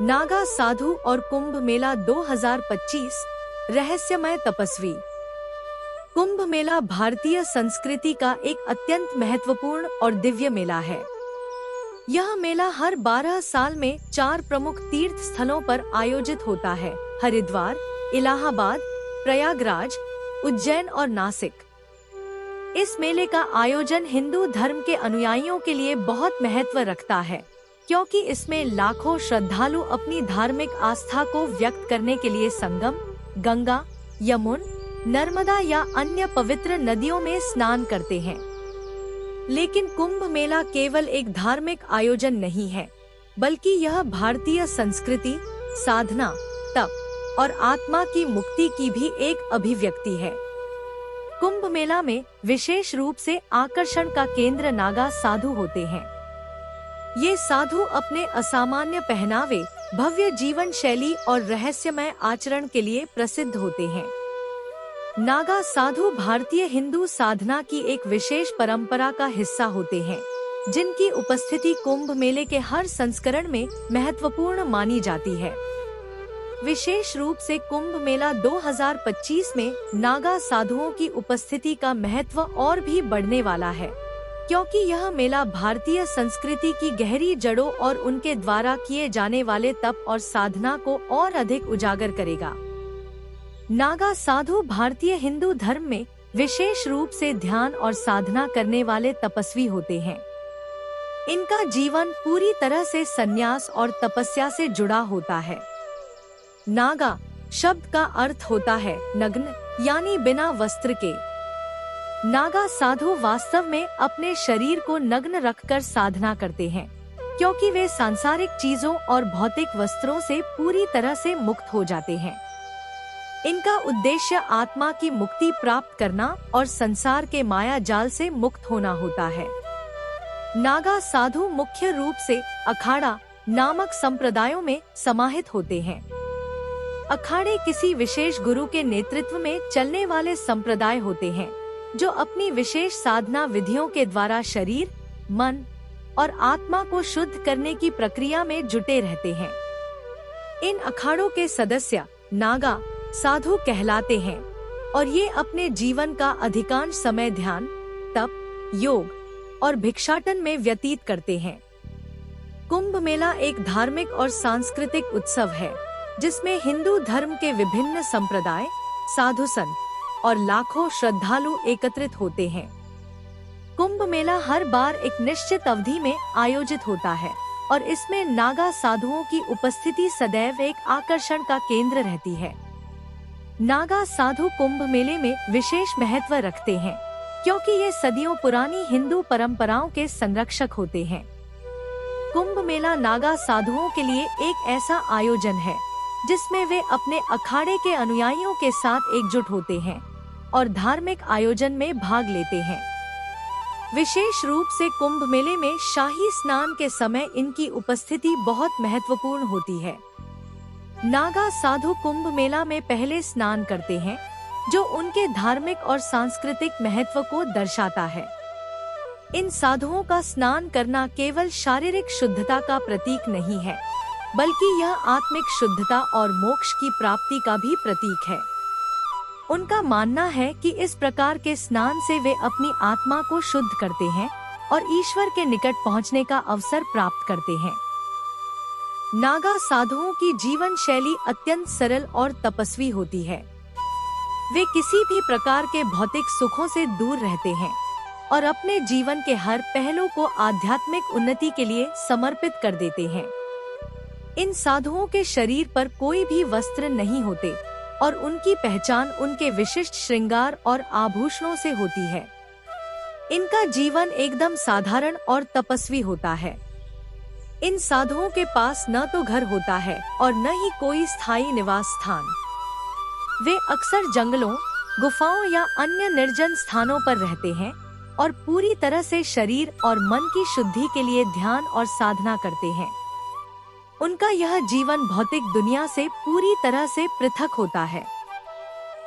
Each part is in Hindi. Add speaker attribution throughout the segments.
Speaker 1: नागा साधु और कुंभ मेला 2025 रहस्यमय तपस्वी। कुंभ मेला भारतीय संस्कृति का एक अत्यंत महत्वपूर्ण और दिव्य मेला है। यह मेला हर 12 साल में 4 प्रमुख तीर्थ स्थलों पर आयोजित होता है: हरिद्वार, इलाहाबाद, प्रयागराज, उज्जैन और नासिक। इस मेले का आयोजन हिंदू धर्म के अनुयायियों के लिए बहुत महत्व रखता है, क्योंकि इसमें लाखों श्रद्धालु अपनी धार्मिक आस्था को व्यक्त करने के लिए संगम, गंगा, यमुना, नर्मदा या अन्य पवित्र नदियों में स्नान करते हैं। लेकिन कुंभ मेला केवल एक धार्मिक आयोजन नहीं है, बल्कि यह भारतीय संस्कृति, साधना, तप और आत्मा की मुक्ति की भी एक अभिव्यक्ति है। कुंभ मेला में विशेष रूप से आकर्षण का केंद्र नागा साधु होते हैं। ये साधु अपने असामान्य पहनावे, भव्य जीवन शैली और रहस्यमय आचरण के लिए प्रसिद्ध होते हैं। नागा साधु भारतीय हिंदू साधना की एक विशेष परंपरा का हिस्सा होते हैं, जिनकी उपस्थिति कुंभ मेले के हर संस्करण में महत्वपूर्ण मानी जाती है। विशेष रूप से कुंभ मेला 2025 में नागा साधुओं की उपस्थिति का महत्व और भी बढ़ने वाला है, क्योंकि यह मेला भारतीय संस्कृति की गहरी जड़ों और उनके द्वारा किए जाने वाले तप और साधना को और अधिक उजागर करेगा। नागा साधु भारतीय हिंदू धर्म में विशेष रूप से ध्यान और साधना करने वाले तपस्वी होते हैं। इनका जीवन पूरी तरह से संन्यास और तपस्या से जुड़ा होता है। नागा शब्द का अर्थ होता है नग्न, यानी बिना वस्त्र के। नागा साधु वास्तव में अपने शरीर को नग्न रखकर साधना करते हैं, क्योंकि वे सांसारिक चीजों और भौतिक वस्त्रों से पूरी तरह से मुक्त हो जाते हैं। इनका उद्देश्य आत्मा की मुक्ति प्राप्त करना और संसार के माया जाल से मुक्त होना होता है। नागा साधु मुख्य रूप से अखाड़ा नामक संप्रदायों में समाहित होते हैं। अखाड़े किसी विशेष गुरु के नेतृत्व में चलने वाले संप्रदाय होते हैं, जो अपनी विशेष साधना विधियों के द्वारा शरीर, मन और आत्मा को शुद्ध करने की प्रक्रिया में जुटे रहते हैं। इन अखाड़ों के सदस्य नागा साधु कहलाते हैं और ये अपने जीवन का अधिकांश समय ध्यान, तप, योग और भिक्षाटन में व्यतीत करते हैं। कुंभ मेला एक धार्मिक और सांस्कृतिक उत्सव है, जिसमें हिंदू धर्म के विभिन्न संप्रदाय, साधु संत और लाखों श्रद्धालु एकत्रित होते हैं। कुंभ मेला हर बार एक निश्चित अवधि में आयोजित होता है और इसमें नागा साधुओं की उपस्थिति सदैव एक आकर्षण का केंद्र रहती है। नागा साधु कुंभ मेले में विशेष महत्व रखते हैं, क्योंकि ये सदियों पुरानी हिंदू परंपराओं के संरक्षक होते हैं। कुंभ मेला नागा साधुओं के लिए एक ऐसा आयोजन है जिसमें वे अपने अखाड़े के अनुयायियों के साथ एकजुट होते हैं और धार्मिक आयोजन में भाग लेते हैं। विशेष रूप से कुंभ मेले में शाही स्नान के समय इनकी उपस्थिति बहुत महत्वपूर्ण होती है। नागा साधु कुंभ मेला में पहले स्नान करते हैं, जो उनके धार्मिक और सांस्कृतिक महत्व को दर्शाता है। इन साधुओं का स्नान करना केवल शारीरिक शुद्धता का प्रतीक नहीं है, बल्कि यह आत्मिक शुद्धता और मोक्ष की प्राप्ति का भी प्रतीक है। उनका मानना है कि इस प्रकार के स्नान से वे अपनी आत्मा को शुद्ध करते हैं और ईश्वर के निकट पहुंचने का अवसर प्राप्त करते हैं। नागा साधुओं की जीवन शैली अत्यंत सरल और तपस्वी होती है। वे किसी भी प्रकार के भौतिक सुखों से दूर रहते हैं और अपने जीवन के हर पहलू को आध्यात्मिक उन्नति के लिए समर्पित कर देते हैं। इन साधुओं के शरीर पर कोई भी वस्त्र नहीं होते और उनकी पहचान उनके विशिष्ट श्रृंगार और आभूषणों से होती है। इनका जीवन एकदम साधारण और तपस्वी होता है। इन साधुओं के पास न तो घर होता है और न ही कोई स्थायी निवास स्थान। वे अक्सर जंगलों, गुफाओं या अन्य निर्जन स्थानों पर रहते हैं और पूरी तरह से शरीर और मन की शुद्धि के लिए ध्यान और साधना करते हैं। उनका यह जीवन भौतिक दुनिया से पूरी तरह से पृथक होता है।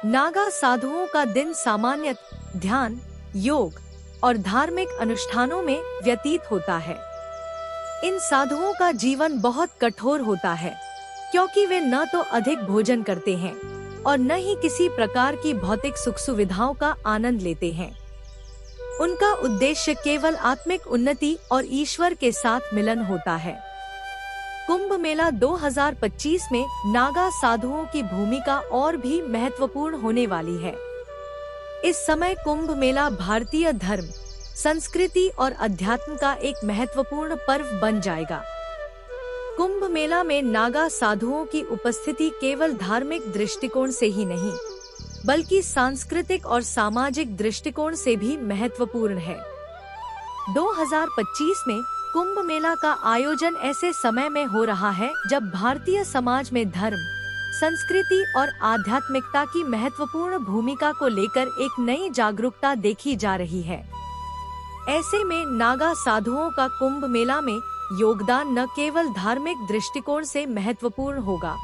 Speaker 1: नागा साधुओं का दिन सामान्यतः ध्यान, योग और धार्मिक अनुष्ठानों में व्यतीत होता है। इन साधुओं का जीवन बहुत कठोर होता है, क्योंकि वे न तो अधिक भोजन करते हैं और न ही किसी प्रकार की भौतिक सुख सुविधाओं का आनंद लेते हैं। उनका उद्देश्य केवल आत्मिक उन्नति और ईश्वर के साथ मिलन होता है। कुंभ मेला 2025 में नागा साधुओं की भूमिका और भी महत्वपूर्ण होने वाली है। इस समय कुंभ मेला भारतीय धर्म, संस्कृति और अध्यात्म का एक महत्वपूर्ण पर्व बन जाएगा। कुंभ मेला में नागा साधुओं की उपस्थिति केवल धार्मिक दृष्टिकोण से ही नहीं, बल्कि सांस्कृतिक और सामाजिक दृष्टिकोण से भी महत्वपूर्ण है। 2025 में कुंभ मेला का आयोजन ऐसे समय में हो रहा है जब भारतीय समाज में धर्म, संस्कृति और आध्यात्मिकता की महत्वपूर्ण भूमिका को लेकर एक नई जागरूकता देखी जा रही है। ऐसे में नागा साधुओं का कुंभ मेला में योगदान न केवल धार्मिक दृष्टिकोण से महत्वपूर्ण होगा,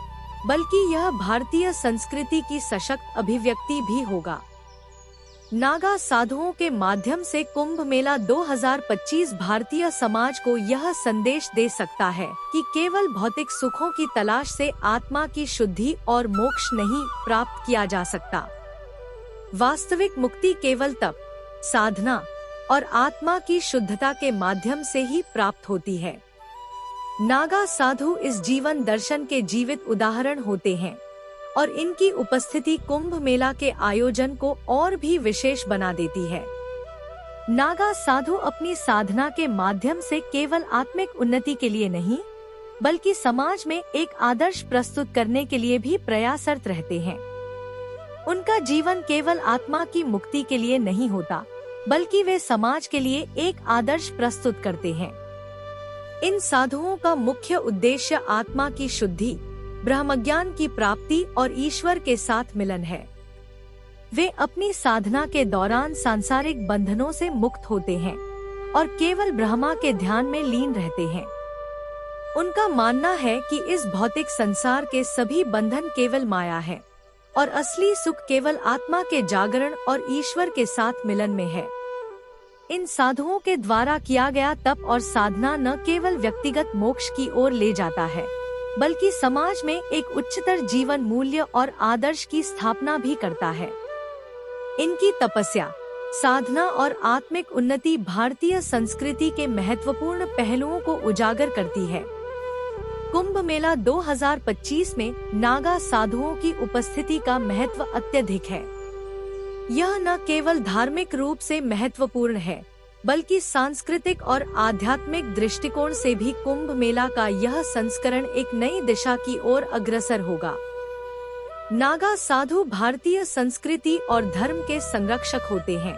Speaker 1: बल्कि यह भारतीय संस्कृति की सशक्त अभिव्यक्ति भी होगा। नागा साधुओं के माध्यम से कुंभ मेला 2025 भारतीय समाज को यह संदेश दे सकता है कि केवल भौतिक सुखों की तलाश से आत्मा की शुद्धि और मोक्ष नहीं प्राप्त किया जा सकता। वास्तविक मुक्ति केवल तप, साधना और आत्मा की शुद्धता के माध्यम से ही प्राप्त होती है। नागा साधु इस जीवन दर्शन के जीवित उदाहरण होते हैं और इनकी उपस्थिति कुंभ मेला के आयोजन को और भी विशेष बना देती है। नागा साधु अपनी साधना के माध्यम से केवल आत्मिक उन्नति के लिए नहीं, बल्कि समाज में एक आदर्श प्रस्तुत करने के लिए भी प्रयासरत रहते हैं। उनका जीवन केवल आत्मा की मुक्ति के लिए नहीं होता, बल्कि वे समाज के लिए एक आदर्श प्रस्तुत करते हैं। इन साधुओं का मुख्य उद्देश्य आत्मा की शुद्धि, ब्रह्मज्ञान की प्राप्ति और ईश्वर के साथ मिलन है। वे अपनी साधना के दौरान सांसारिक बंधनों से मुक्त होते हैं और केवल ब्रह्मा के ध्यान में लीन रहते हैं। उनका मानना है कि इस भौतिक संसार के सभी बंधन केवल माया है और असली सुख केवल आत्मा के जागरण और ईश्वर के साथ मिलन में है। इन साधुओं के द्वारा किया गया तप और साधना न केवल व्यक्तिगत मोक्ष की ओर ले जाता है, बल्कि समाज में एक उच्चतर जीवन मूल्य और आदर्श की स्थापना भी करता है। इनकी तपस्या, साधना और आत्मिक उन्नति भारतीय संस्कृति के महत्वपूर्ण पहलुओं को उजागर करती है। कुंभ मेला 2025 में नागा साधुओं की उपस्थिति का महत्व अत्यधिक है। यह न केवल धार्मिक रूप से महत्वपूर्ण है, बल्कि सांस्कृतिक और आध्यात्मिक दृष्टिकोण से भी कुंभ मेला का यह संस्करण एक नई दिशा की ओर अग्रसर होगा। नागा साधु भारतीय संस्कृति और धर्म के संरक्षक होते हैं।